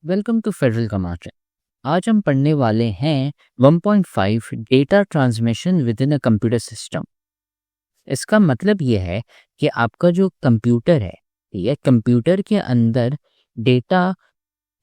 Welcome to federal command. आज हम पढ़ने वाले हैं 1.5 data transmission with in a computer system. इसका मतलब ये है कि आपका जो कंप्यूटर है, ये कंप्यूटर के अंदर डेटा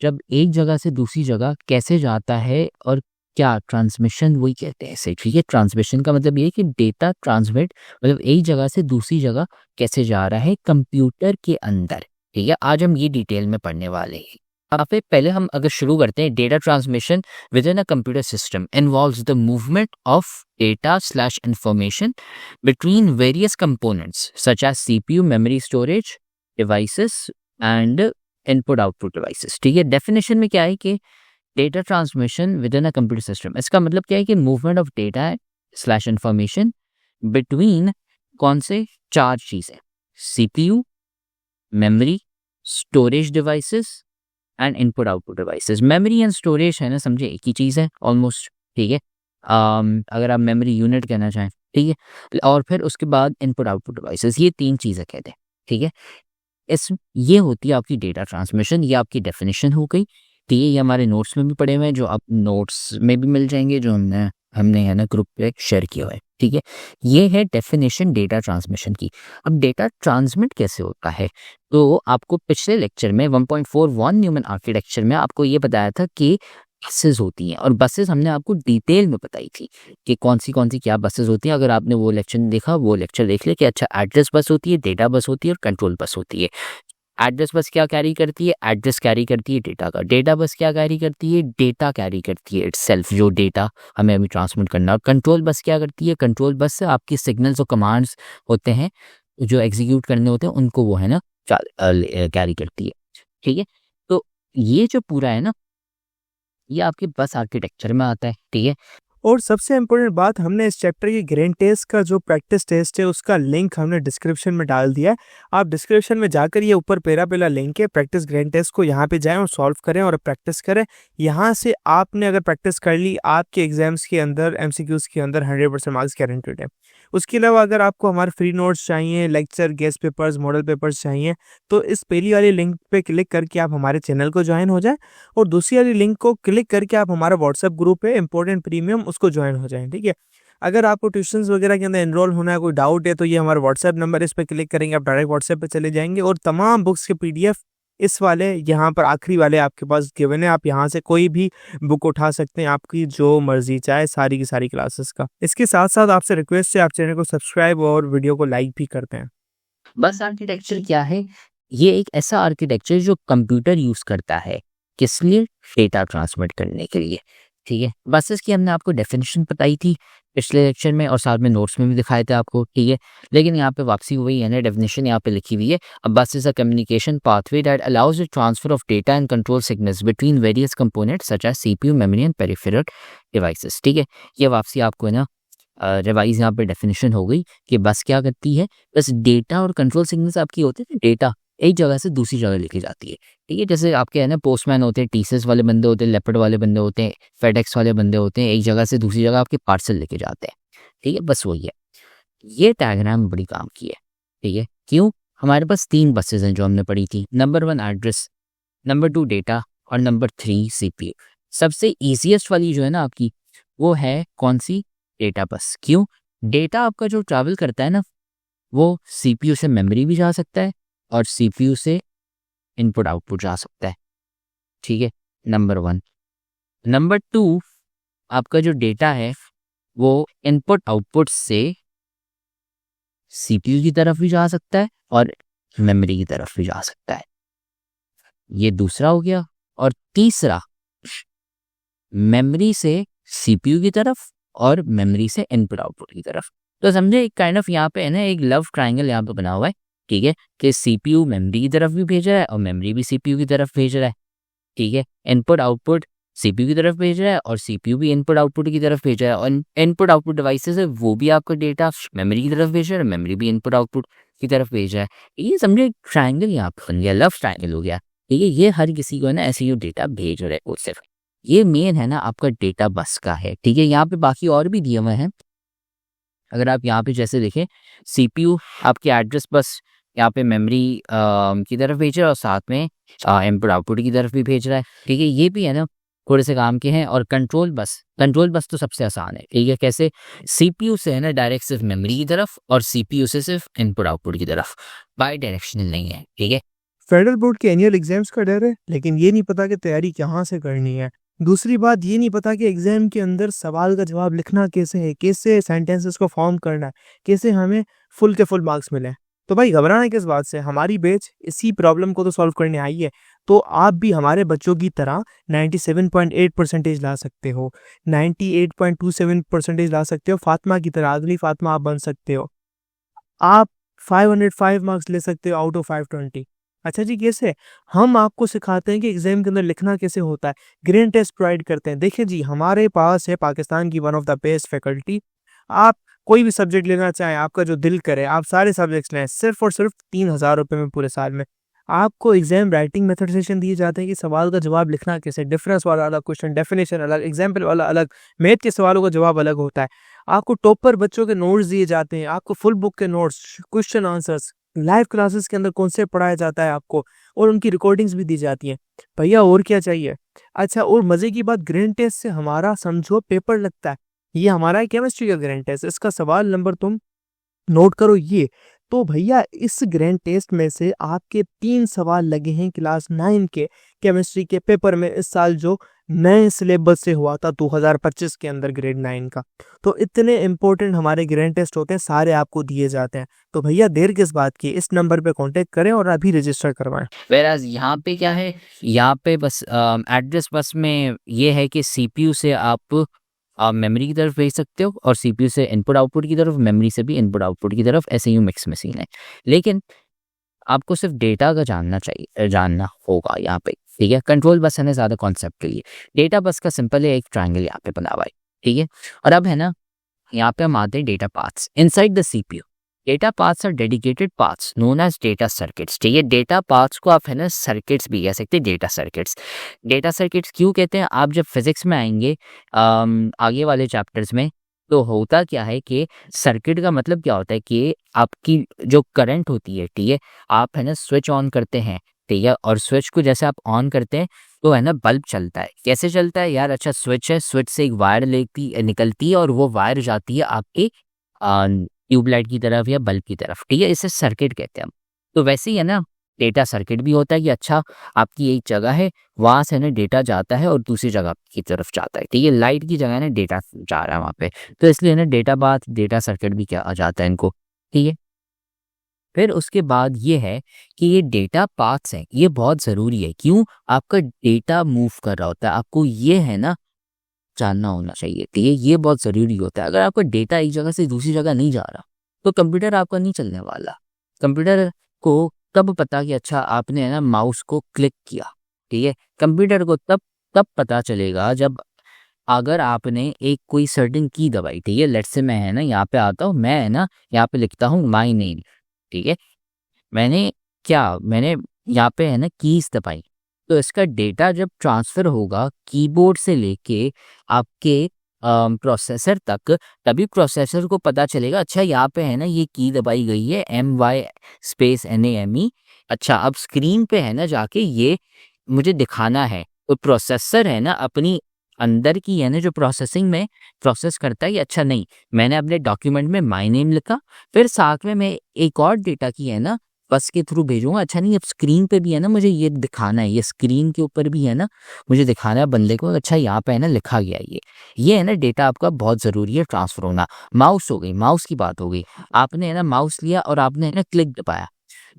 जब एक जगह से दूसरी जगह कैसे जाता है और क्या ट्रांसमिशन वही कहते हैं इसे। ठीक है, ट्रांसमिशन का मतलब ये है कि डेटा ट्रांसमिट मतलब एक जगह से दूसरी जगह कैसे जा रहा है कंप्यूटर के अंदर। ठीक है, आज हम ये डिटेल में पढ़ने वाले हैं। यहाँ पे पहले हम अगर शुरू करते हैं, data transmission with in a computer system involves the movement of data slash information between various components such as CPU, memory storage devices and input output devices। ठीक है, डेफिनेशन में क्या है कि data transmission with in a computer system, इसका मतलब क्या है कि मूवमेंट ऑफ डेटा है स्लैश इंफॉर्मेशन बिटवीन कौन से चार चीज़ें, CPU, memory, storage devices and input output devices. Memory and storage है ना, समझे एक ही चीज़ है ऑलमोस्ट। ठीक है, अगर आप मेमोरी यूनिट कहना चाहें। ठीक है, और फिर उसके बाद इनपुट आउटपुट डिवाइसेस, ये तीन चीज़ें कहते हैं। ठीक है, ये होती है आपकी डेटा ट्रांसमिशन, ये आपकी डेफिनेशन हो गई। ठीक है, ये हमारे नोट्स में भी पड़े हुए हैं, जो आप नोट्स में भी मिल जाएंगे, जो हमने है ना ग्रुप पे शेयर किया हुआ है। ठीक है, ये है डेफिनेशन डेटा ट्रांसमिशन की। अब डेटा ट्रांसमिट कैसे होता है, तो आपको पिछले लेक्चर में 1.41 न्यूमन आर्किटेक्चर में आपको ये बताया था कि बसेस होती हैं, और बसेस हमने आपको डिटेल में बताई थी कि कौन सी क्या बसेस होती हैं। अगर आपने वो लेक्चर नहीं देखा, वो लेक्चर देख ले कि अच्छा, एड्रेस बस होती है, डेटा बस होती है और कंट्रोल बस होती है। एड्रेस बस क्या कैरी करती है, एड्रेस कैरी करती है डेटा का। डेटा बस क्या कैरी करती है, डेटा कैरी करती है इटसेल्फ, जो डेटा हमें अभी ट्रांसमिट करना। और कंट्रोल बस क्या करती है, कंट्रोल बस से आपकी सिग्नल्स और कमांड्स होते हैं जो एग्जीक्यूट करने होते हैं, उनको वो है ना कैरी करती है। ठीक है, तो ये जो पूरा है ना, ये आपके बस आर्किटेक्चर में आता है। ठीक है, और सबसे इम्पोर्टेंट बात, हमने इस चैप्टर की ग्रैंड टेस्ट का जो प्रैक्टिस टेस्ट है उसका लिंक हमने डिस्क्रिप्शन में डाल दिया है। आप डिस्क्रिप्शन में जाकर ये ऊपर पहला लिंक है प्रैक्टिस ग्रैंड टेस्ट को, यहाँ पे जाएं और सॉल्व करें और प्रैक्टिस करें। यहाँ से आपने अगर प्रैक्टिस कर ली, आपके एग्जाम्स के अंदर MCQs के अंदर 100% मार्क्स गारंटेड है। उसके अलावा अगर आपको हमारे फ्री नोट्स चाहिए, lecture, guest papers, model papers चाहिए, तो इस पहली वाली लिंक पे क्लिक करके आप हमारे चैनल को ज्वाइन हो जाएं, और दूसरी वाली लिंक को क्लिक करके आप हमारा व्हाट्सएप ग्रुप है इंपॉर्टेंट प्रीमियम, उसको ज्वाइन हो जाएं। ठीक है, अगर आपको ट्यूशंस वगैरह के अंदर एनरोल होना है, कोई डाउट है, तो ये हमारा व्हाट्सएप नंबर है, इस पर क्लिक करेंगे आप डायरेक्ट व्हाट्सएप पे चले जाएंगे, और तमाम बुक्स के PDF इस वाले यहाँ पर आखिरी वाले आपके पास गिवन है। आप यहाँ से कोई भी बुक उठा सकते हैं, आपकी जो मर्जी चाहे, सारी की सारी क्लासेस का। इसके साथ साथ आपसे रिक्वेस्ट है, आप चैनल को सब्सक्राइब और वीडियो को लाइक भी करते हैं। बस आर्किटेक्चर क्या है, ये एक ऐसा आर्किटेक्चर जो कंप्यूटर यूज करता है, किस लिए, डेटा ट्रांसमिट करने के लिए। ठीक है, बसेस की हमने आपको डेफिनेशन बताई थी पिछले लेक्चर में, और साथ में नोट्स में भी दिखाए थे आपको। ठीक है, लेकिन यहाँ पे वापसी हुई है ना, डेफिनेशन यहाँ पे लिखी हुई है। अब bus is a communication pathway that allows the transfer of data and control signals between various components such as CPU, memory and peripheral devices. ठीक है, ये वापसी आपको है ना रिवाइज यहाँ पे डेफिनेशन हो गई कि बस क्या करती है, बस डेटा और कंट्रोल सिग्नल्स आपकी होते हैं, डेटा एक जगह से दूसरी जगह लेके जाती है। ठीक है, जैसे आपके है ना पोस्टमैन होते हैं, TCS वाले बंदे होते हैं, लेपर्ड वाले बंदे होते हैं, फेडेक्स वाले बंदे होते हैं, एक जगह से दूसरी जगह आपके पार्सल लेके जाते हैं। ठीक है, बस वही है। ये डायग्राम बड़ी काम की है। ठीक है, क्यों, हमारे पास 3 बसेज हैं जो हमने पढ़ी थी। नंबर 1 एड्रेस, नंबर 2 डेटा, और नंबर 3 CPU। सबसे ईजिएस्ट वाली जो है ना आपकी, वो है कौन सी, डेटा बस। क्यों, डेटा आपका जो ट्रैवल करता है ना, वो CPU से मेमोरी भी जा सकता है और CPU से इनपुट आउटपुट जा सकता है। ठीक है, नंबर 1। नंबर 2, आपका जो डेटा है वो इनपुट आउटपुट से CPU की तरफ भी जा सकता है और मेमोरी की तरफ भी जा सकता है। ये दूसरा हो गया। और तीसरा, मेमोरी से CPU की तरफ और मेमोरी से इनपुट आउटपुट की तरफ। तो समझे एक काइंड ऑफ यहाँ पे है ना, एक लव ट्रायंगल यहाँ पे बना हुआ है। ठीक है, कि CPU मेमोरी की तरफ भी भेज रहा है और मेमोरी भी CPU की तरफ भेज रहा है। ठीक है, इनपुट आउटपुट CPU की तरफ भेज रहा है और CPU भी इनपुट आउटपुट की तरफ भेज रहा है, और इनपुट आउटपुट डिवाइसेस है वो भी आपका डेटा मेमोरी की तरफ भेज रहा है, मेमोरी भी इनपुट आउटपुट की तरफ भेज रहा है। ये समझे एक ट्रायंगल यहाँ पे बन गया, लव ट्रायंगल हो गया। ठीक है, ये हर किसी को है ना ऐसे ही डेटा भेज रहे हैं सिर्फ। ये मेन है ना आपका डेटा बस का है। ठीक है, यहाँ पे बाकी और भी दिए हुए हैं। अगर आप यहाँ पे जैसे देखें, CPU आपकी एड्रेस बस यहाँ पे मेमोरी की तरफ भेज रहा है और साथ में इनपुट आउटपुट की तरफ भी भेज रहा है। ठीक है, ये भी है ना थोड़े से काम के हैं। और कंट्रोल बस तो सबसे आसान है। ठीक है, कैसे? सीपीयू से है ना डायरेक्ट सिर्फ मेमोरी की तरफ और सीपीयू से सिर्फ इनपुट आउटपुट की तरफ, बाई डायरेक्शनल नहीं है। ठीक है, फेडरल बोर्ड के एनुअल एग्जाम्स का डर है, लेकिन ये नहीं पता कि तैयारी कहाँ से करनी है। दूसरी बात, ये नहीं पता कि एग्जाम के अंदर सवाल का जवाब लिखना कैसे है, कैसे सेंटेंसेस को फॉर्म करना है, कैसे हमें फुल के फुल मार्क्स मिले। तो भाई घबराना किस बात से, हमारी बैच इसी प्रॉब्लम को तो सॉल्व करने आई है। तो आप भी हमारे बच्चों की तरह 97.8% ला सकते हो, 98.27% ला सकते हो, फातिमा की तरह, अगली फातिमा आप बन सकते हो। आप 505 मार्क्स ले सकते हो आउट ऑफ 520। अच्छा जी, कैसे? हम आपको सिखाते हैं कि एग्जाम के अंदर लिखना कैसे होता है, ग्रेड टेस्ट प्रोवाइड करते हैं। देखिए जी, हमारे पास है पाकिस्तान की one of the best faculty. आप कोई भी सब्जेक्ट लेना चाहें, आपका जो दिल करे, आप सारे सब्जेक्ट्स लें, सिर्फ और सिर्फ 3000 रुपये में पूरे साल में। आपको एग्जाम राइटिंग मेथड सेशन दिए जाते हैं कि सवाल का जवाब लिखना कैसे, डिफरेंस वाला अलग क्वेश्चन, डेफिनेशन अलग, एग्जाम्पल वाला अलग, मैथ के सवालों का जवाब अलग होता है। आपको टॉपर बच्चों के नोट्स दिए जाते हैं, आपको फुल बुक के notes, question answers, live classes के अंदर कॉन्सेप्ट पढ़ाया जाता है आपको, और उनकी रिकॉर्डिंग्स भी दी जाती हैं। भैया और क्या चाहिए? अच्छा, और मजे की बात, ग्रेड टेस्ट से हमारा समझो पेपर लगता है। ये हमारा है केमिस्ट्री का ग्रेड टेस्ट, इसका सवाल नंबर तुम नोट करो ये। तो भैया इस ग्रैंड टेस्ट में से आपके 3 सवाल लगे हैं क्लास 9 के केमिस्ट्री के पेपर में इस साल, जो नए सिलेबस से हुआ था 2025 के अंदर ग्रेड 9 का। तो इतने इंपॉर्टेंट हमारे ग्रैंड टेस्ट होते हैं, सारे आपको दिए जाते हैं। तो भैया देर किस बात की, इस नंबर पे कांटेक्ट करें और अभी रजिस्टर करवाएं। वेराज यहाँ पे क्या है, यहाँ पे बस एड्रेस बस में ये है कि सीपीयू से आप मेमोरी की तरफ भेज सकते हो और सीपीयू से इनपुट आउटपुट की तरफ, मेमोरी से भी इनपुट आउटपुट की तरफ, ऐसे ही मिक्स मशीन है। लेकिन आपको सिर्फ डेटा का जानना होगा यहाँ पे। ठीक है, कंट्रोल बस है ना ज़्यादा कॉन्सेप्ट के लिए, डेटा बस का सिंपल है, एक ट्रायंगल यहाँ पे बना हुआ है। ठीक है, और अब है ना यहाँ पे हम आते हैं data paths inside the CPU. Data paths are dedicated paths known as data circuits. ठीक है, डेटा पाथ्स को आप है ना सर्किट्स भी कह सकते हैं, डेटा सर्किट्स। डेटा सर्किट्स क्यों कहते हैं? आप जब फिजिक्स में आएंगे आगे वाले चैप्टर्स में, तो होता क्या है कि सर्किट का मतलब क्या होता है कि आपकी जो करंट होती है, ठीक है, आप है ना स्विच ऑन करते हैं, ठीक है, और स्विच को जैसे आप ऑन करते हैं तो है ना बल्ब चलता है। कैसे चलता है यार? अच्छा, स्विच है, स्विच से एक वायर निकलती है और वो वायर जाती है आपके ट्यूबलाइट की तरफ या बल्ब की तरफ। ठीक है, इसे सर्किट कहते हैं हम। तो वैसे ही है ना डेटा सर्किट भी होता है कि अच्छा आपकी एक जगह है, वहाँ से ना डेटा जाता है और दूसरी जगह की तरफ जाता है। ठीक है, लाइट की जगह ना डेटा जा रहा है वहाँ पे, तो इसलिए ना डेटा बात डेटा सर्किट भी क्या आ जाता है इनको। ठीक है, फिर उसके बाद ये है कि ये डेटा पाथ्स हैं, ये बहुत ज़रूरी है। क्यों? आपका डेटा मूव कर रहा होता है, आपको ये है ना जानना होना चाहिए। ठीक है, ये बहुत ज़रूरी होता है। अगर आपका डेटा एक जगह से दूसरी जगह नहीं जा रहा तो कंप्यूटर आपका नहीं चलने वाला। कंप्यूटर को तब पता कि अच्छा आपने है ना माउस को क्लिक किया। ठीक है, कंप्यूटर को तब पता चलेगा जब अगर आपने एक कोई सर्टेन की दबाई। ठीक है, लेट्स से मैं है ना यहाँ पे आता हूँ, मैं है ना यहाँ पे लिखता हूँ माई नेम। ठीक है, मैंने यहाँ पे है ना कीज दबाई, तो इसका डेटा जब ट्रांसफ़र होगा कीबोर्ड से लेके आपके प्रोसेसर तक, तभी प्रोसेसर को पता चलेगा अच्छा यहाँ पे है ना ये की दबाई गई है MY_NAME। अच्छा, अब स्क्रीन पे है ना जाके ये मुझे दिखाना है, तो प्रोसेसर है ना अपनी अंदर की है ना जो प्रोसेसिंग में प्रोसेस करता है कि अच्छा नहीं, मैंने अपने डॉक्यूमेंट में माय नेम लिखा, फिर साथ में मैं एक और डेटा की है ना बस के थ्रू भेजूंगा। अच्छा नहीं, अब स्क्रीन पे भी है ना मुझे ये दिखाना है, ये स्क्रीन के ऊपर भी है ना मुझे दिखाना है बंदे को, अच्छा यहाँ पे है ना लिखा गया है ये है ना डेटा आपका बहुत ज़रूरी है ट्रांसफ़र होना। माउस हो गई, माउस की बात हो गई, आपने है ना माउस लिया और आपने है ना क्लिक दबाया।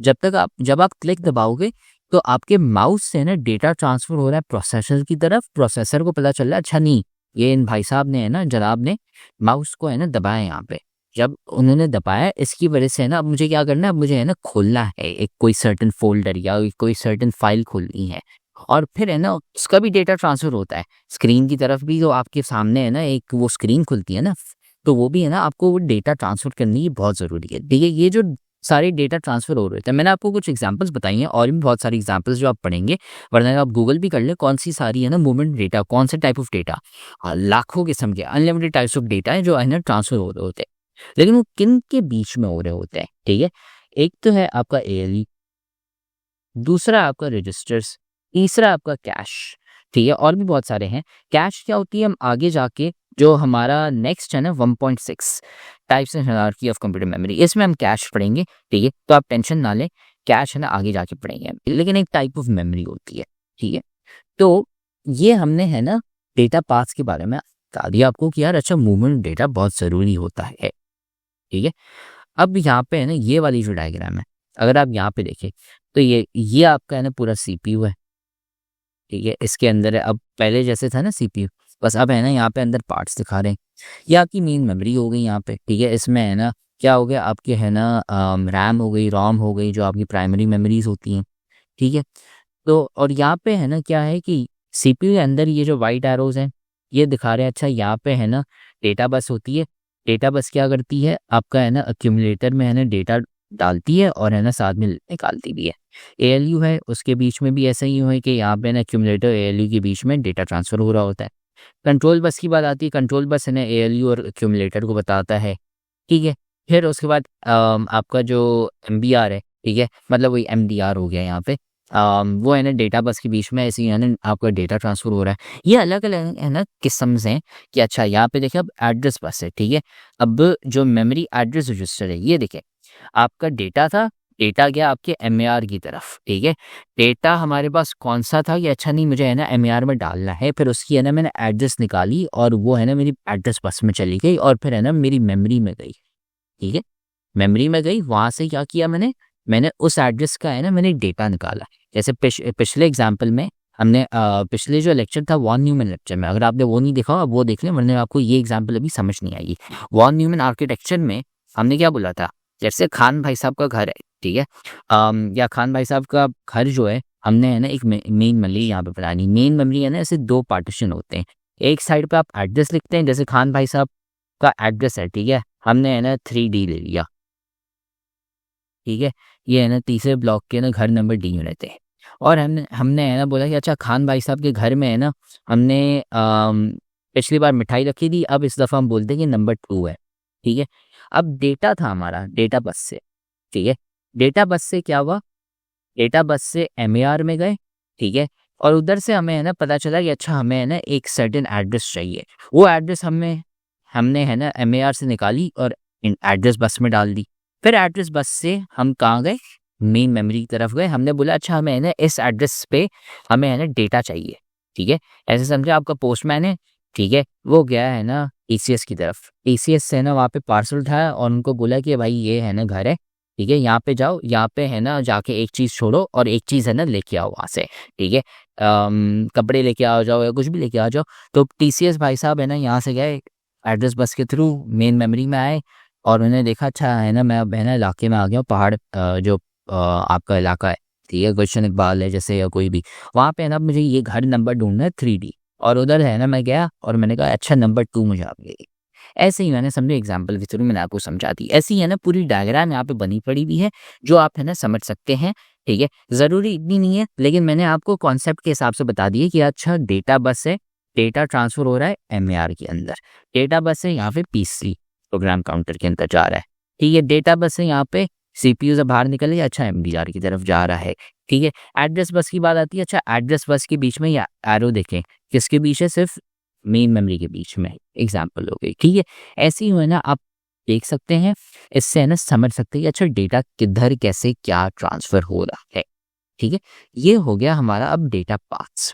जब आप क्लिक दबाओगे तो आपके माउस से ना डेटा ट्रांसफ़र हो रहा है प्रोसेसर की तरफ, प्रोसेसर को पता चल रहा है अच्छा नहीं, ये इन भाई साहब ने है ना जनाब ने माउस को है ना दबाया यहाँ पे। जब उन्होंने दबाया इसकी वजह से है ना अब मुझे क्या करना है, अब मुझे है ना खोलना है एक कोई सर्टेन फोल्डर या कोई सर्टेन फाइल खोलनी है, और फिर है ना उसका भी डेटा ट्रांसफ़र होता है स्क्रीन की तरफ भी। तो आपके सामने है ना एक वो स्क्रीन खुलती है ना, तो वो भी है ना आपको वो डेटा ट्रांसफ़र करनी बहुत ज़रूरी है। देखिए, ये जो सारे डेटा ट्रांसफ़र हो रहे थे, मैंने आपको कुछ एग्जांपल्स बताई हैं और भी बहुत सारी एग्जांपल्स जो आप पढ़ेंगे, वरना आप गूगल भी कर ले कौन सी सारी है ना मूवमेंट डेटा, कौन से टाइप ऑफ डेटा, लाखों किस्म के अनलिमिटेड टाइप्स ऑफ डेटा है जो है ना ट्रांसफ़र हो रहे होते हैं। लेकिन वो किन के बीच में हो रहे होते हैं? ठीक है, एक तो है आपका ALU, दूसरा आपका रजिस्टर्स, तीसरा आपका कैश, ठीक है, और भी बहुत सारे हैं। कैश क्या होती है हम आगे जाके जो हमारा नेक्स्ट है ना 1.6 types and hierarchy of computer memory, इसमें हम कैश पढ़ेंगे, ठीक है, तो आप टेंशन ना लें, कैश है ना आगे जाके पढ़ेंगे, लेकिन एक टाइप ऑफ मेमोरी होती है, ठीक है। तो ये हमने है ना डेटा पाथ्स के बारे में बता दिया आपको कि यार अच्छा मूवमेंट डेटा बहुत ज़रूरी होता है, ठीक है। अब यहाँ पे है ना ये वाली जो डायग्राम है, अगर आप यहाँ पे देखें तो ये आपका है ना पूरा CPU है, ठीक है, इसके अंदर है। अब पहले जैसे था ना CPU, बस अब है ना यहाँ पे अंदर पार्ट्स दिखा रहे हैं। ये आपकी मेन मेमोरी हो गई यहाँ पे, ठीक है। इसमें है ना क्या हो गया आपके है ना रैम हो गई, रोम हो गई, जो आपकी प्राइमरी मेमोरीज होती हैं, ठीक है। तो और यहाँ पे है ना क्या है कि CPU के अंदर ये जो वाइट एरोज हैं ये दिखा रहे हैं, अच्छा यहाँ पे है ना डेटा बस होती है। डेटा बस क्या करती है आपका है ना एक्यूमुलेटर में है ना डेटा डालती है और है ना साथ में निकालती भी है। ALU है उसके बीच में भी ऐसा ही है कि यहाँ पे ना एक्यूमुलेटर ALU के बीच में डेटा ट्रांसफ़र हो रहा होता है। कंट्रोल बस की बात आती है, कंट्रोल बस है ना ALU और एक्यूमुलेटर को बताता है, ठीक है। फिर उसके बाद आपका जो MBR है, ठीक है, मतलब वही MDR हो गया यहाँ पे, वो है ना डेटा बस के बीच में ऐसे ही है ना आपका डेटा ट्रांसफ़र हो रहा है। ये अलग अलग है ना किस्म्स हैं कि अच्छा यहाँ पे देखिए अब एड्रेस बस है, ठीक है। अब जो मेमोरी एड्रेस रजिस्टर है ये देखिए, आपका डेटा था, डेटा गया आपके MAR की तरफ, ठीक है। डेटा हमारे पास कौन सा था कि अच्छा नहीं मुझे है ना MAR में डालना है, फिर उसकी है ना मैंने एड्रेस निकाली और वो है ना मेरी एड्रेस बस में चली गई और फिर है ना मेरी मेमोरी में गई, ठीक है। मेमोरी में गई, वहाँ से क्या किया मैंने उस एड्रेस का है ना मैंने डेटा निकाला। जैसे पिछले एग्जाम्पल में हमने पिछले जो लेक्चर था वॉन न्यूमैन लेक्चर में, अगर आपने वो नहीं देखा अब वो देख लें, वरना आपको ये एग्जाम्पल अभी समझ नहीं आएगी। वॉन न्यूमैन आर्किटेक्चर में हमने क्या बोला था, जैसे खान भाई साहब का घर है, ठीक है, या खान भाई साहब का घर जो है हमने है ना एक मेन मेमोरी यहाँ पे बनानी। मेन मेमोरी है ना ऐसे दो पार्टीशन होते हैं, एक साइड पे आप एड्रेस लिखते हैं, जैसे खान भाई साहब का एड्रेस है, ठीक है, हमने है ना 3D ले लिया, ठीक है। ये है ना तीसरे ब्लॉक के ना घर नंबर D में रहते हैं और हमने है ना बोला कि अच्छा खान भाई साहब के घर में है ना हमने पिछली बार मिठाई रखी थी, अब इस दफ़ा हम बोलते हैं कि नंबर 2 है, ठीक है। अब डेटा था हमारा डेटा बस से, ठीक है, डेटा बस से क्या हुआ, डेटा बस से MAR में गए, ठीक है, और उधर से हमें है ना पता चला कि अच्छा हमें है ना एक सर्टेन एड्रेस चाहिए। वो एड्रेस हमने है ना MAR से निकाली और इन एड्रेस बस में डाल दी। फिर एड्रेस बस से हम कहाँ गए, मेन मेमोरी की तरफ गए, हमने बोला अच्छा हमें है ना इस एड्रेस पे हमें है ना डेटा चाहिए, ठीक है। ऐसे समझे आपका पोस्टमैन है, ठीक है, वो गया है ना ACS की तरफ, ACS से ना वहाँ पे पार्सल उठाया और उनको बोला कि भाई ये है ना घर है, ठीक है, यहाँ पे जाओ, यहाँ पे है ना जाके एक चीज़ छोड़ो और एक चीज़ है ना लेके आओ वहाँ से, ठीक है, कपड़े लेके आ जाओ या कुछ भी लेके आ जाओ। तो TCS भाई साहब है ना यहाँ से गए एड्रेस बस के थ्रू मेन मेमोरी में आए और उन्होंने देखा अच्छा है ना मैं अब है ना इलाके में आ गया हूँ, पहाड़ जो आपका इलाका है, ठीक है, गुलशन इकबाल है जैसे या कोई भी, वहाँ पे है ना मुझे ये घर नंबर ढूंढना है 3D, और उधर है ना मैं गया और मैंने कहा अच्छा नंबर 2 मुझे आप गई। ऐसे ही मैंने समझे एग्जाम्पल के थ्रू मैंने आपको समझा दी। ऐसी है ना पूरी डायग्राम यहाँ पे बनी पड़ी हुई है जो आप है ना समझ सकते हैं, ठीक है। ज़रूरी इतनी नहीं है, लेकिन मैंने आपको कॉन्सेप्ट के हिसाब से बता दिया कि अच्छा डेटा बस है, डेटा ट्रांसफ़र हो रहा है MAR के अंदर, डेटा बस है यहाँ पे PC प्रोग्राम काउंटर के अंदर जा रहा है, ठीक है, डेटा बस है यहाँ पे CPU से बाहर निकल गया, अच्छा MBR की तरफ जा रहा है, ठीक है। एड्रेस बस की बात आती है, अच्छा एड्रेस बस के बीच में या एरो देखें किसके बीच है, सिर्फ मेन मेमोरी के बीच में, एग्जाम्पल हो गई, ठीक है। ऐसे ही है ना आप देख सकते हैं, इससे है ना समझ सकते हैं कि अच्छा डेटा किधर कैसे क्या ट्रांसफ़र हो रहा है, ठीक है। ये हो गया हमारा अब डेटा पाथ्स।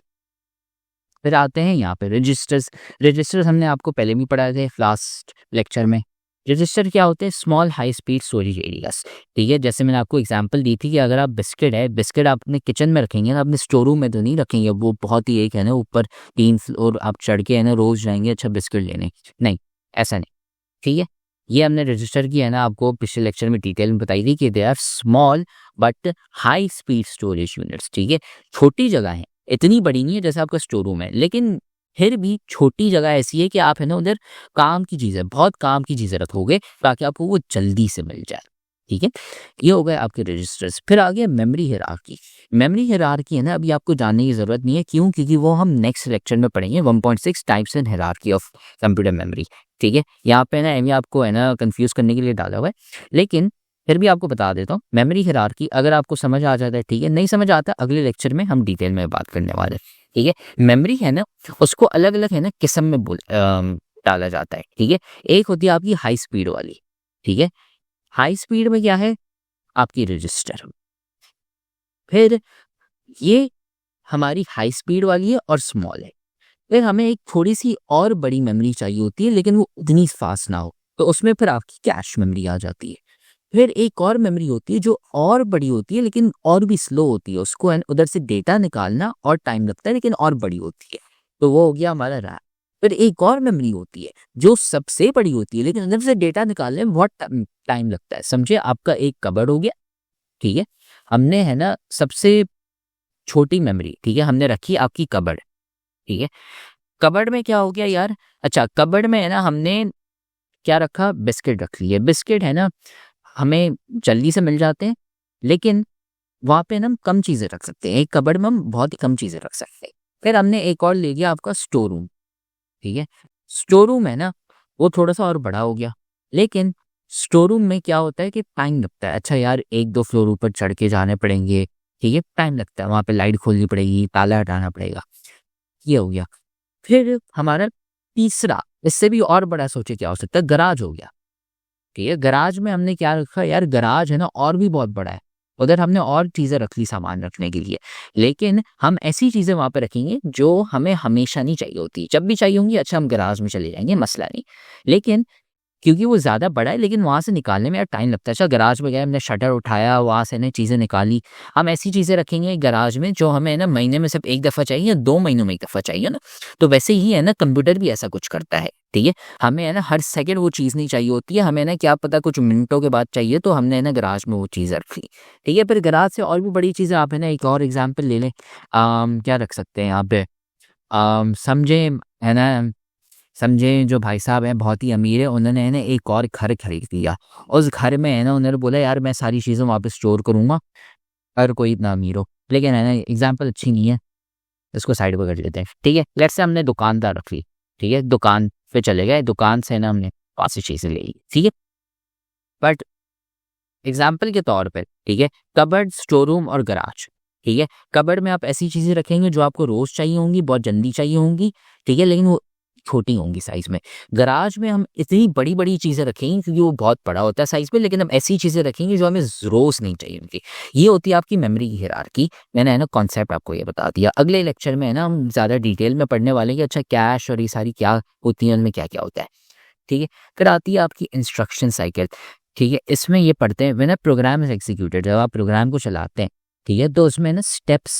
फिर आते हैं यहाँ पे रजिस्टर्स हमने आपको पहले भी पढ़ाए थे लास्ट लेक्चर में। रजिस्टर क्या होते हैं, small high speed storage areas, ठीक है। जैसे मैंने आपको एग्जांपल दी थी कि अगर आप बिस्किट आप अपने किचन में रखेंगे ना, अपने स्टोर रूम में तो नहीं रखेंगे, वो बहुत ही एक है ना ऊपर 3 फ्लोर आप चढ़ के है ना रोज जाएंगे अच्छा बिस्किट लेने, नहीं ऐसा नहीं, ठीक है। ये हमने रजिस्टर की है ना आपको पिछले लेक्चर में डिटेल में बताई थी कि they are small but high speed storage units, ठीक है। छोटी जगह है, इतनी बड़ी नहीं है जैसे आपका स्टोर रूम है, लेकिन फिर भी छोटी जगह ऐसी है कि आप है ना उधर काम की चीज़ें, बहुत काम की चीज़ें रखोगे ताकि आपको वो जल्दी से मिल जाए, ठीक है। ये हो गए आपके रजिस्टर्स। फिर आ गया मेमोरी हियरार्की। मेमोरी हियरार्की है ना अभी आपको जानने की ज़रूरत नहीं है, क्यों, क्योंकि वो हम नेक्स्ट लेक्चर में पढ़ेंगे 1.6 types and hierarchy of computer memory, ठीक है। यहाँ पे ना एम आपको है ना कंफ्यूज करने के लिए डाला हुआ है, लेकिन फिर भी आपको बता देता हूँ मेमोरी हायरार्की, अगर आपको समझ आ जाता है ठीक है, नहीं समझ आता अगले लेक्चर में हम डिटेल में बात करने वाले हैं। ठीक है, मेमोरी है ना उसको अलग अलग है ना किस्म में डाला जाता है। ठीक है, एक होती है आपकी हाई स्पीड वाली। ठीक है, हाई स्पीड में क्या है आपकी रजिस्टर, फिर ये हमारी हाई स्पीड वाली है और स्मॉल है। फिर हमें एक थोड़ी सी और बड़ी मेमोरी चाहिए होती है लेकिन वो उतनी फास्ट ना हो, तो उसमें फिर आपकी कैश मेमोरी आ जाती है। फिर एक और मेमोरी होती है जो और बड़ी होती है लेकिन और भी स्लो होती है, उसको उधर से डेटा निकालना और टाइम लगता है लेकिन और बड़ी होती है, तो वो हो गया हमारा रैम। फिर एक और मेमोरी होती है जो सबसे बड़ी होती है लेकिन अंदर से डेटा निकालने में बहुत टाइम लगता है। समझे, आपका एक कबर्ड हो गया। ठीक है, हमने है ना सबसे छोटी मेमोरी, ठीक है, हमने रखी आपकी कबर्ड। ठीक है, कबर्ड में क्या हो गया यार, अच्छा कबर्ड में है ना हमने क्या रखा, बिस्किट रख लिए। बिस्किट है ना हमें जल्दी से मिल जाते हैं लेकिन वहाँ पे ना हम कम चीज़ें रख सकते हैं, एक कबर्ड में हम बहुत ही कम चीज़ें रख सकते हैं। फिर हमने एक और ले लिया आपका स्टोर रूम। ठीक है, स्टोर रूम है ना वो थोड़ा सा और बड़ा हो गया, लेकिन स्टोर रूम में क्या होता है कि टाइम लगता है। अच्छा यार, एक दो फ्लोर ऊपर चढ़ के जाने पड़ेंगे, ठीक है, टाइम लगता है, वहाँ पे लाइट खोलनी पड़ेगी, ताला हटाना पड़ेगा, ये हो गया। फिर हमारा तीसरा, इससे भी और बड़ा सोचे क्या हो सकता है, गराज हो गया। ठीक है, गराज में हमने क्या रखा यार, गराज है ना और भी बहुत बड़ा है, उधर हमने और चीज़ें रख ली सामान रखने के लिए, लेकिन हम ऐसी चीज़ें वहाँ पे रखेंगे जो हमें हमेशा नहीं चाहिए होती, जब भी चाहिए होंगी अच्छा हम गराज में चले जाएंगे, मसला नहीं। लेकिन क्योंकि वो ज़्यादा बड़ा है लेकिन वहाँ से निकालने में यार टाइम लगता है। अच्छा गराज में गए, हमने शटर उठाया, वहाँ से ना चीज़ें निकाली, हम ऐसी चीज़ें रखेंगे गराज में जो हमें ना महीने में सिर्फ एक दफ़ा चाहिए या 2 महीनों में एक दफ़ा चाहिए ना। तो वैसे ही है ना कंप्यूटर भी ऐसा कुछ करता है। ठीक है, हमें है ना हर सेकंड वो चीज़ नहीं चाहिए होती है, हमें ना क्या पता कुछ मिनटों के बाद चाहिए, तो हमने ना गराज में वो चीज़ रख ली। ठीक है, फिर गराज से और भी बड़ी चीज़ें आप है ना एक और एग्जाम्पल ले लें, क्या रख सकते हैं यहाँ पे, समझे है ना, समझे जो भाई साहब हैं बहुत ही अमीर है, उन्होंने है ना एक और घर खरीद लिया। उस घर में है ना उन्होंने बोला यार मैं सारी चीज़ें वहाँ पे स्टोर करूँगा, अगर कोई इतना अमीर हो। लेकिन है ना एग्जाम्पल अच्छी नहीं है, इसको साइड पर कर लेते हैं। ठीक है, लेट्स से हमने दुकानदार रख ली। ठीक है, दुकान पे चले गए, दुकान से ना हमने बहुत सी चीज़ें ले ली। ठीक है, बट एग्जाम्पल के तौर पर ठीक है, कबर्ड, स्टोर रूम और गराज। ठीक है, कबर्ड में आप ऐसी चीज़ें रखेंगे जो आपको रोज़ चाहिए होंगी, बहुत जल्दी चाहिए होंगी, ठीक है, लेकिन वो छोटी होंगी साइज़ में। गराज में हम इतनी बड़ी-बड़ी चीज़ें रखेंगे क्योंकि वो बहुत बड़ा होता है साइज़ में, लेकिन हम ऐसी चीज़ें रखेंगे जो हमें रोज़ नहीं चाहिए होंगी। ये होती है आपकी मेमोरी की हायरार्की। मैंने है ना कॉन्सेप्ट आपको ये बता दिया। अगले लेक्चर में है ना हम ज़्यादा डिटेल में पढ़ने वाले हैं कि अच्छा कैश और ये सारी क्या होती है, उनमें क्या-क्या होता है। ठीक है, फिर आती है आपकी इंस्ट्रक्शन साइकिल। ठीक है, इसमें ये पढ़ते हैं when a program is executed, जब आप प्रोग्राम को चलाते हैं ठीक है, तो उसमें ना स्टेप्स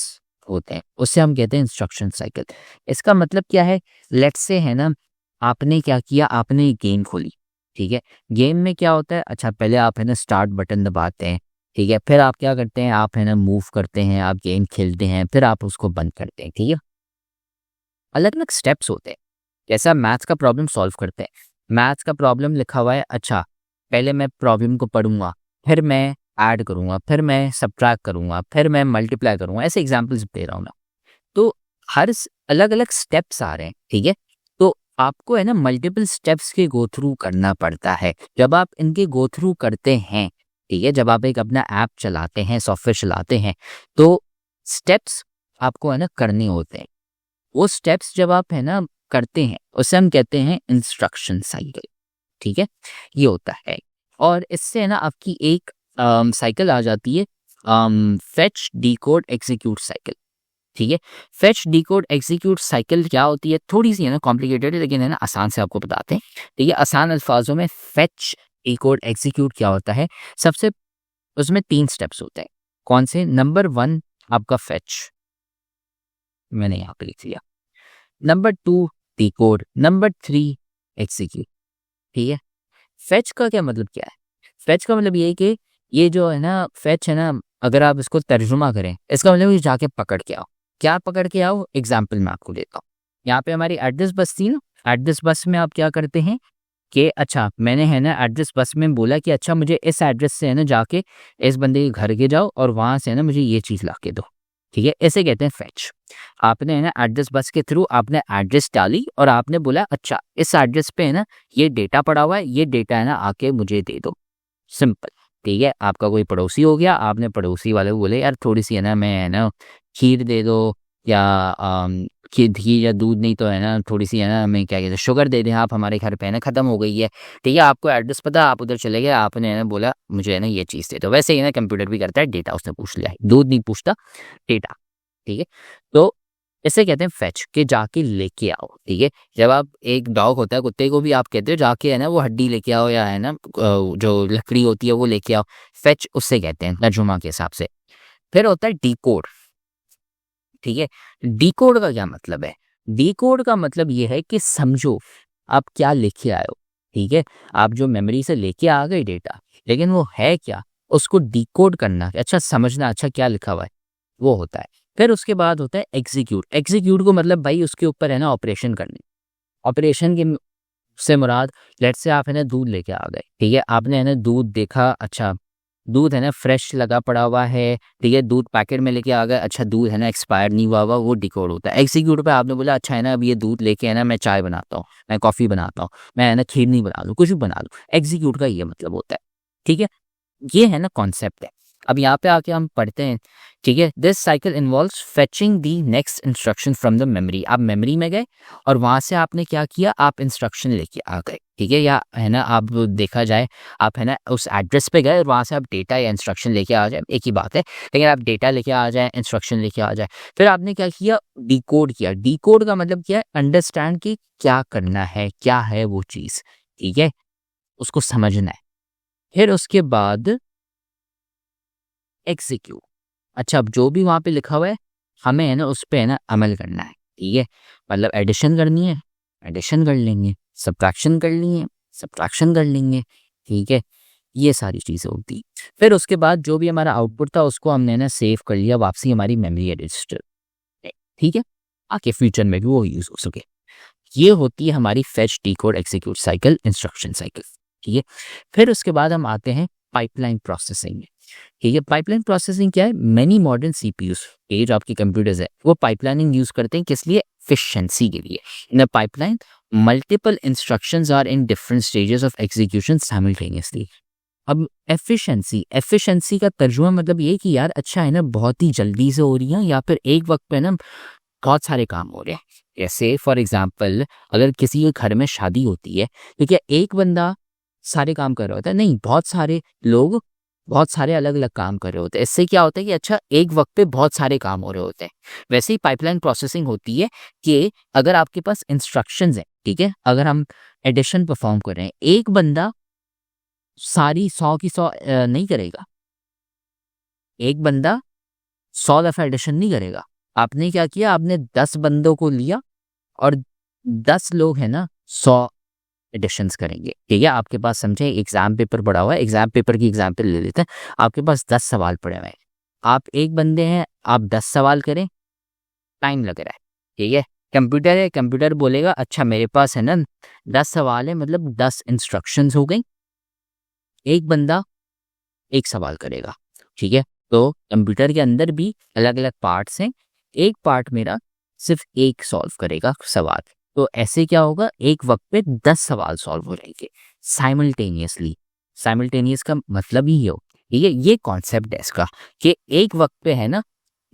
होते हैं, उससे हम कहते हैं इंस्ट्रक्शन साइकिल। इसका मतलब क्या है, लेट्स से है ना आपने क्या किया, आपने एक गेम खोली। ठीक है, गेम में क्या होता है, अच्छा पहले आप है ना स्टार्ट बटन दबाते हैं, ठीक है, फिर आप क्या करते हैं, आप है ना मूव करते हैं, आप गेम खेलते हैं, फिर आप उसको बंद करते हैं। ठीक है, अलग अलग स्टेप्स होते हैं। जैसा मैथ्स का प्रॉब्लम सॉल्व करते हैं, मैथ्स का प्रॉब्लम लिखा हुआ है, अच्छा पहले मैं प्रॉब्लम को पढ़ूंगा, फिर मैं ऐड करूंगा, फिर मैं सब्ट्रैक्ट करूंगा, फिर मैं मल्टीप्लाई करूंगा, ऐसे एग्जांपल्स दे रहा हूँ ना। तो हर अलग अलग स्टेप्स आ रहे हैं। ठीक है, तो आपको है ना मल्टीपल स्टेप्स के गो थ्रू करना पड़ता है। जब आप इनके गो थ्रू करते हैं, ठीक है, जब आप एक अपना ऐप चलाते हैं, सॉफ्टवेयर चलाते हैं, तो स्टेप्स आपको है ना करने होते हैं। वो स्टेप्स जब आप है ना करते हैं उसे हम कहते हैं इंस्ट्रक्शन साइकिल। ठीक है, ये होता है। और इससे है ना आपकी एक साइकिल आ जाती है, फेच डीकोड एग्जीक्यूट साइकिल। ठीक है, फेच डीकोड एग्जीक्यूट साइकिल क्या होती है, थोड़ी सी है ना कॉम्प्लिकेटेड है लेकिन है ना आसान से आपको बताते हैं। ठीक है, आसान अल्फाजों में फेच डीकोड एग्जीक्यूट क्या होता है, सबसे उसमें 3 स्टेप्स होते हैं। कौन से, नंबर 1 आपका फेच, मैंने यहाँ पे लिख दिया, नंबर 2 डीकोड, नंबर 3 एग्जीक्यूट। ठीक है, फेच का क्या मतलब क्या है, फेच का मतलब ये है कि ये जो है ना फेच है ना, अगर आप इसको तर्जुमा करें, इसका मतलब ये जाके पकड़ के आओ। क्या पकड़ के आओ, एग्जाम्पल मैं आपको देता हूँ। यहाँ पे हमारी एड्रेस बस थी ना, एड्रेस बस में आप क्या करते हैं कि अच्छा मैंने है ना एड्रेस बस में बोला कि अच्छा मुझे इस एड्रेस से है ना जाके इस बंदे के घर के जाओ और वहाँ से है ना मुझे ये चीज़ ला के दो। ठीक है, ऐसे कहते हैं फेच। आपने है ना एड्रेस बस के थ्रू आपने एड्रेस डाली और आपने बोला अच्छा इस एड्रेस पे है ना ये डेटा पड़ा हुआ है, ये डेटा है ना आके मुझे दे दो, सिंपल। ठीक है, आपका कोई पड़ोसी हो गया, आपने पड़ोसी वाले को बोले यार थोड़ी सी है ना, मैं है ना खीर दे दो, या घी या दूध नहीं तो है ना थोड़ी सी है ना मैं क्या कहते हैं शुगर दे दें आप, हमारे घर पे है ना ख़त्म हो गई है, ठीक है, आपको एड्रेस पता, आप उधर चले गए, आपने है ना बोला मुझे है ना ये चीज़ दे दो। वैसे ही ना कंप्यूटर भी करता है, डेटा उसने पूछ लिया, दूध नहीं पूछता, डेटा, ठीक है। तो इसे कहते हैं फेच, के जाके लेके आओ, ठीक है। जब आप एक डॉग होता है, कुत्ते को भी आप कहते हो जाके है ना वो हड्डी लेके आओ, या है ना जो लकड़ी होती है वो लेके आओ, फेच उससे कहते हैं तर्जुमा के हिसाब से। फिर होता है डिकोड, ठीक है। डिकोड का क्या मतलब है? डिकोड का मतलब ये है कि समझो आप क्या लेके आए हो, ठीक है, आप जो मेमोरी से लेके आ गए डेटा, लेकिन वो है क्या, उसको डिकोड करना, अच्छा समझना, अच्छा क्या लिखा हुआ है, वो होता है। फिर उसके बाद होता है एग्जीक्यूट। एग्जीक्यूट को मतलब भाई उसके ऊपर है ना ऑपरेशन करनी। ऑपरेशन के से मुराद, लेट से आप है ना दूध लेके आ गए, ठीक है, आपने है ना दूध देखा, अच्छा दूध है ना फ्रेश लगा पड़ा हुआ है, ठीक है, दूध पैकेट में लेके आ गए, अच्छा दूध है ना एक्सपायर नहीं हुआ हुआ, वो डिकोड होता है। एग्जीक्यूट पे आपने बोला अच्छा है ना अब ये दूध लेके है ना मैं चाय बनाता हूँ, मैं कॉफ़ी बनाता हूँ, मैं है ना खीर नहीं बना लूँ, कुछ भी बना लूँ, एग्जीक्यूट का ये मतलब होता है, ठीक है। ये है ना कॉन्सेप्ट है। अब यहाँ पे आके हम पढ़ते हैं, ठीक है, this cycle involves fetching the next instruction from the memory. आप मेमोरी में गए और वहाँ से आपने क्या किया, आप इंस्ट्रक्शन लेके आ गए, ठीक है, या है ना आप देखा जाए आप है ना उस एड्रेस पे गए और वहाँ से आप डेटा या इंस्ट्रक्शन लेके आ जाए, एक ही बात है, लेकिन आप डेटा लेके आ जाए, इंस्ट्रक्शन लेके आ जाए, फिर आपने क्या किया, डिकोड किया। डिकोड का मतलब क्या है, अंडरस्टैंड कि क्या करना है, क्या है वो चीज़, ठीक है, उसको समझना है। फिर उसके बाद एग्जीक्यूट, अच्छा अब जो भी वहाँ पे लिखा हुआ है हमें है ना उस पे है ना अमल करना है, ठीक है, मतलब एडिशन करनी है, एडिशन कर लेंगे, सब्ट्रैक्शन करनी है, सब्ट्रैक्शन कर लेंगे, ठीक है, ये सारी चीज़ें होती हैं। फिर उसके बाद जो भी हमारा आउटपुट था उसको हमने ना सेव कर लिया वापसी हमारी मेमोरी रजिस्टर, ठीक है, आके फ्यूचर में भी वो यूज़ हो सके। ये होती है हमारी fetch, decode, execute cycle, instruction cycle, ठीक है। फिर उसके बाद हम आते हैं पाइपलाइन प्रोसेसिंग में, ठीक है। पाइपलाइन प्रोसेसिंग क्या है, मेनी मॉडर्न सीपीयूज, ये जो आपकी कंप्यूटर्स है वो पाइपलाइनिंग यूज करते हैं, किस लिए, एफिशिएंसी के लिए। In a pipeline multiple instructions are in different stages of execution simultaneously. अब एफिशिएंसी का तर्जुमा मतलब ये कि यार अच्छा है ना बहुत ही जल्दी से हो रही है, या फिर एक वक्त पे ना बहुत सारे काम हो रहे हैं। जैसे फॉर एग्जाम्पल अगर किसी के घर में शादी होती है, तो क्या एक बंदा सारे काम कर रहा होता है, नहीं, बहुत सारे लोग बहुत सारे अलग अलग काम कर रहे होते हैं। इससे क्या होता है कि अच्छा एक वक्त पे बहुत सारे काम हो रहे होते हैं। वैसे ही पाइपलाइन प्रोसेसिंग होती है कि अगर आपके पास इंस्ट्रक्शंस हैं, ठीक है, अगर हम एडिशन परफॉर्म कर रहे हैं, एक बंदा सारी 100 की 100 नहीं करेगा, एक बंदा 100 दफ़ा एडिशन नहीं करेगा। आपने क्या किया, आपने 10 बंदों को लिया और 10 लोग है ना 100 एडिशंस करेंगे, ठीक है। आपके पास समझे एग्जाम पेपर पड़ा हुआ है, एग्जाम पेपर की एग्जाम्पल ले लेते हैं, आपके पास 10 सवाल पड़े हुए हैं, आप एक बंदे हैं, आप 10 सवाल करें, टाइम लग रहा है, ठीक है। कंप्यूटर है, कंप्यूटर बोलेगा अच्छा मेरे पास है ना 10 सवाल है, मतलब 10 इंस्ट्रक्शंस हो गई, एक बंदा एक सवाल करेगा, ठीक है। तो कंप्यूटर के अंदर भी अलग अलग पार्ट्स हैं, एक पार्ट मेरा सिर्फ एक सॉल्व करेगा सवाल, तो ऐसे क्या होगा, एक वक्त पे 10 सवाल सॉल्व हो जाएंगे साइमल्टेनियसली। साइमल्टेनियस का मतलब ही हो, ठीक है, ये कॉन्सेप्ट है इसका कि एक वक्त पे है ना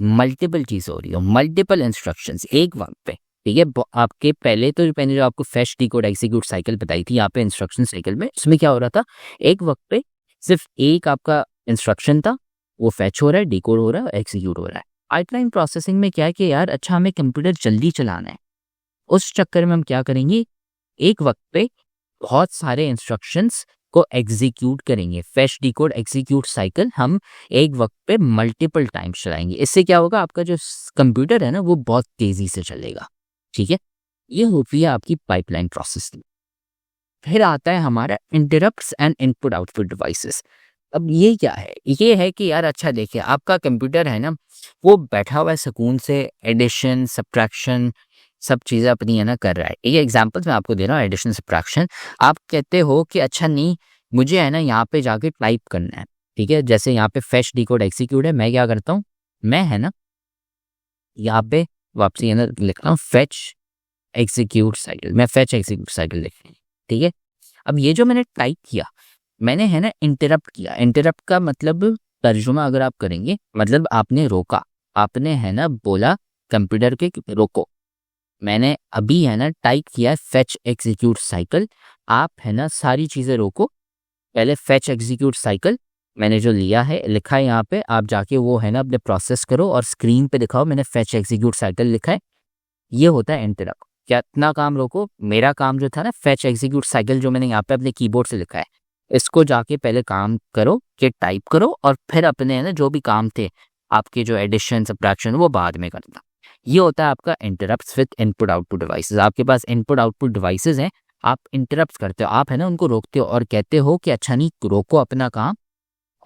मल्टीपल चीज़ हो रही हो, मल्टीपल इंस्ट्रक्शंस एक वक्त पे, ठीक है। आपके पहले तो मैंने जो आपको फेच, डिकोड, एग्जीक्यूट साइकिल बताई थी यहाँ पे इंस्ट्रक्शन साइकिल में, उसमें क्या हो रहा था, एक वक्त पे सिर्फ एक आपका इंस्ट्रक्शन था, वो फेच हो रहा है, डिकोड हो रहा है, एग्जीक्यूट हो रहा है। पाइपलाइन प्रोसेसिंग में क्या है कि यार अच्छा हमें कंप्यूटर जल्दी चलाना है, उस चक्कर में हम क्या करेंगे, एक वक्त पे बहुत सारे इंस्ट्रक्शंस को एग्जीक्यूट करेंगे। फेच, डिकोड, एग्जीक्यूट साइकिल हम एक वक्त पे मल्टीपल टाइम्स चलाएंगे। इससे क्या होगा, आपका जो कंप्यूटर है ना वो बहुत तेजी से चलेगा, ठीक है। ये होती है आपकी पाइपलाइन प्रोसेसिंग। फिर आता है हमारा interrupts and input output devices. अब ये क्या है, ये है कि यार अच्छा देखिए आपका कंप्यूटर है ना वो बैठा हुआ है सुकून से, एडिशन, सब्ट्रैक्शन सब चीज़ें अपनी है ना कर रहा है। ये एग्जांपल्स मैं आपको दे रहा हूँ, एडिशन, सब्ट्रैक्शन। आप कहते हो कि अच्छा नहीं मुझे है ना यहाँ पे जाके टाइप करना है, ठीक है, जैसे यहाँ पे फेच, डिकोड, एग्जीक्यूट है, मैं क्या करता हूँ, मैं है ना यहाँ पे वापसी है ना लिखता हूँ फेच एग्जीक्यूट साइकिल, मैं फेच एग्जीक्यूट साइकिल लिख, ठीक है। अब ये जो मैंने टाइप किया मैंने है ना इंटरप्ट किया। इंटरप्ट का मतलब तर्जुमा अगर आप करेंगे, मतलब आपने रोका, आपने है ना बोला कंप्यूटर के रोको। मैंने अभी है ना टाइप किया फेच एग्जीक्यूट साइकिल, आप है ना सारी चीज़ें रोको, पहले फेच एग्जीक्यूट साइकिल मैंने जो लिया है लिखा है यहाँ पे, आप जाके वो है ना अपने प्रोसेस करो और स्क्रीन पे दिखाओ मैंने फेच एग्जीक्यूट साइकिल लिखा है। ये होता है इंटरप्ट। क्या इतना काम रोको, मेरा काम जो था ना फेच एग्जीक्यूट साइकिल जो मैंने यहाँ पे अपने कीबोर्ड से लिखा है, इसको जाके पहले काम करो कि टाइप करो और फिर अपने है ना जो भी काम थे आपके जो एडिशन सब्ट्रैक्शन वो बाद में करना। ये होता है आपका interrupts with input output devices. आपके पास इनपुट आउटपुट डिवाइसेस हैं, आप इंटरप्ट करते हो, आप है ना उनको रोकते हो और कहते हो कि अच्छा नहीं रोको अपना काम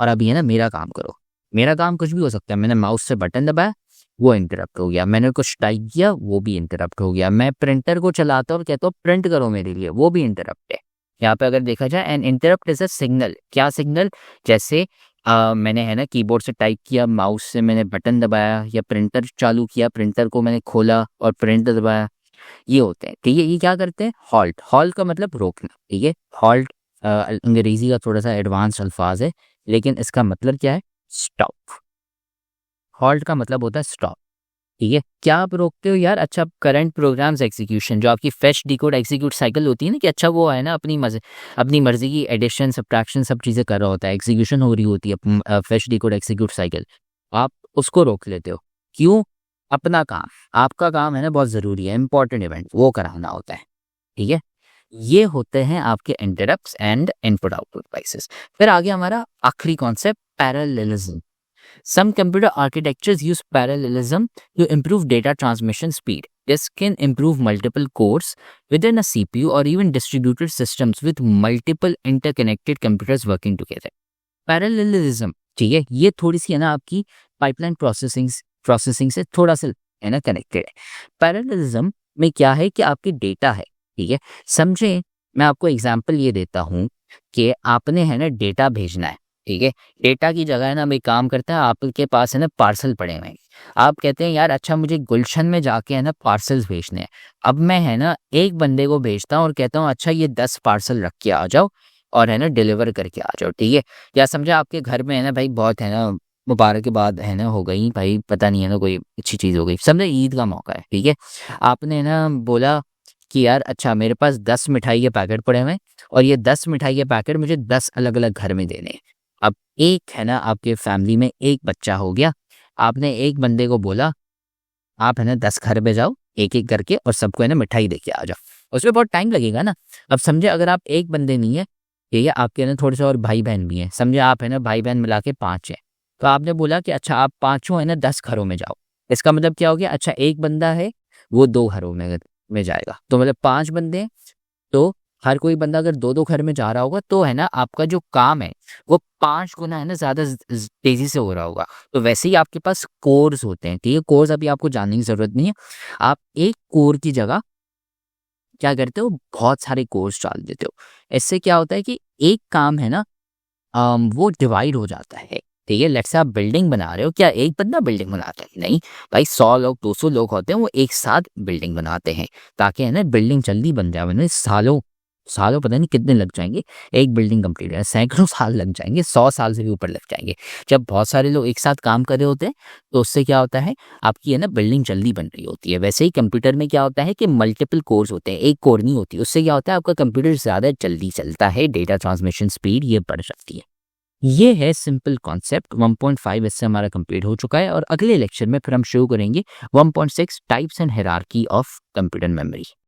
और अभी है ना मेरा काम करो। मेरा काम कुछ भी हो सकता है, मैंने माउस से बटन दबाया वो इंटरप्ट हो गया, मैंने कुछ टाइप किया वो भी इंटरप्ट हो गया, मैं प्रिंटर को चलाता हूँ और कहता हूँ प्रिंट करो मेरे लिए, वो भी इंटरप्ट है। यहाँ पे अगर देखा जाए an interrupt is a signal. क्या सिग्नल? जैसे मैंने है ना कीबोर्ड से टाइप किया, माउस से मैंने बटन दबाया या प्रिंटर चालू किया, प्रिंटर को मैंने खोला और प्रिंट दबाया, ये होते हैं। ठीक है, ये क्या करते हैं? हॉल्ट। हॉल्ट का मतलब रोकना। ठीक है, हॉल्ट अंग्रेजी का थोड़ा सा एडवांस अल्फाज है, लेकिन इसका मतलब क्या है? स्टॉप। हॉल्ट का मतलब होता है स्टॉप। ठीक है, क्या आप रोकते हो यार? अच्छा, करंट प्रोग्राम्स एग्जीक्यूशन जो आपकी फेच डिकोड एग्जीक्यूट साइकिल होती है ना, कि अच्छा वो है ना अपनी मर्जी की एडिशन सब्ट्रैक्शन सब चीज़ें कर रहा होता है, एग्जीक्यूशन हो रही होती है फेच डिकोड एग्जीक्यूट साइकिल, आप उसको रोक लेते हो। क्यों? अपना काम, आपका काम है ना बहुत ज़रूरी है, इंपॉर्टेंट इवेंट वो कराना होता है। ठीक है, ये होते हैं आपके interrupts and input output devices. फिर आगे हमारा आखिरी concept parallelism. Some computer architectures use parallelism to improve data transmission speed. This can improve multiple cores within a CPU or even distributed systems with multiple interconnected computers working together. Parallelism, ठीक है, ये थोड़ी सी है ना आपकी pipeline processing से थोड़ा सा है ना कनेक्टेड है। पैरेललिज्म में क्या है कि आपकी डेटा है, ठीक है, समझे। मैं आपको एग्जांपल ये देता हूँ कि आपने है ना डेटा भेजना है, ठीक है, डेटा की जगह है ना भाई काम करता है, आपके पास है ना पार्सल पड़े हुए हैं, आप कहते हैं यार अच्छा मुझे गुलशन में जाके है ना पार्सल्स भेजने हैं। अब मैं है ना एक बंदे को भेजता हूँ और कहता हूँ अच्छा ये 10 पार्सल रख के आ जाओ और है ना डिलीवर करके आ जाओ। ठीक है, या समझे आपके घर में है ना भाई बहुत है ना मुबारक के बाद है ना हो गई भाई, पता नहीं है ना कोई अच्छी चीज़ हो गई, समझे ईद का मौका है, ठीक है, आपने ना बोला कि यार अच्छा मेरे पास 10 मिठाई के पैकेट पड़े हुए हैं और ये 10 मिठाई के पैकेट मुझे 10 अलग अलग घर में देने हैं। अब एक है ना आपके फैमिली में एक बच्चा हो गया, आपने एक बंदे को बोला आप है ना 10 घर पे जाओ एक एक करके और सबको है ना मिठाई दे के आ जाओ, उसमें बहुत टाइम लगेगा ना। अब समझे अगर आप एक बंदे नहीं है, ठीक है, आपके ना थोड़े से और भाई बहन भी हैं, समझे आप है ना भाई बहन मिला के 5 हैं, तो आपने बोला कि अच्छा आप पाँचों है ना 10 घरों में जाओ। इसका मतलब क्या हो गया? अच्छा एक बंदा है वो 2 घरों में जाएगा, तो मतलब 5 बंदे हैं, तो हर कोई बंदा अगर 2-2 घर में जा रहा होगा तो है ना आपका जो काम है वो 5 गुना है ना ज़्यादा तेज़ी से हो रहा होगा। तो वैसे ही आपके पास कोर्स होते हैं, ठीक है, कोर्स अभी आपको जानने की ज़रूरत नहीं है, आप एक कोर की जगह क्या करते हो, बहुत सारे कोर्स डाल देते हो। इससे क्या होता है कि एक काम है ना वो डिवाइड हो जाता है। ठीक है, लेट्स से आप बिल्डिंग बना रहे हो, क्या एक बंदा बिल्डिंग बनाता है? नहीं भाई, 100 लोग 200 लोग होते हैं वो एक साथ बिल्डिंग बनाते हैं, ताकि है ना बिल्डिंग जल्दी बन जाए, वरना सालों सालों पता नहीं कितने लग जाएंगे एक बिल्डिंग कंप्लीट है, सैकड़ों साल लग जाएंगे, 100 साल से भी ऊपर लग जाएंगे। जब बहुत सारे लोग एक साथ काम कर रहे होते हैं तो उससे क्या होता है, आपकी है ना बिल्डिंग जल्दी बन रही होती है। वैसे ही कंप्यूटर में क्या होता है कि मल्टीपल कोर्स होते हैं, एक कोर नहीं होती, उससे क्या होता है आपका कंप्यूटर ज़्यादा जल्दी चलता है, डेटा ट्रांसमिशन स्पीड ये बढ़ जाती है। ये है सिंपल कॉन्सेप्ट। 1.5 इससे हमारा कंप्लीट हो चुका है और अगले लेक्चर में फिर हम शुरू करेंगे 1.6 types and hierarchy of computer memory.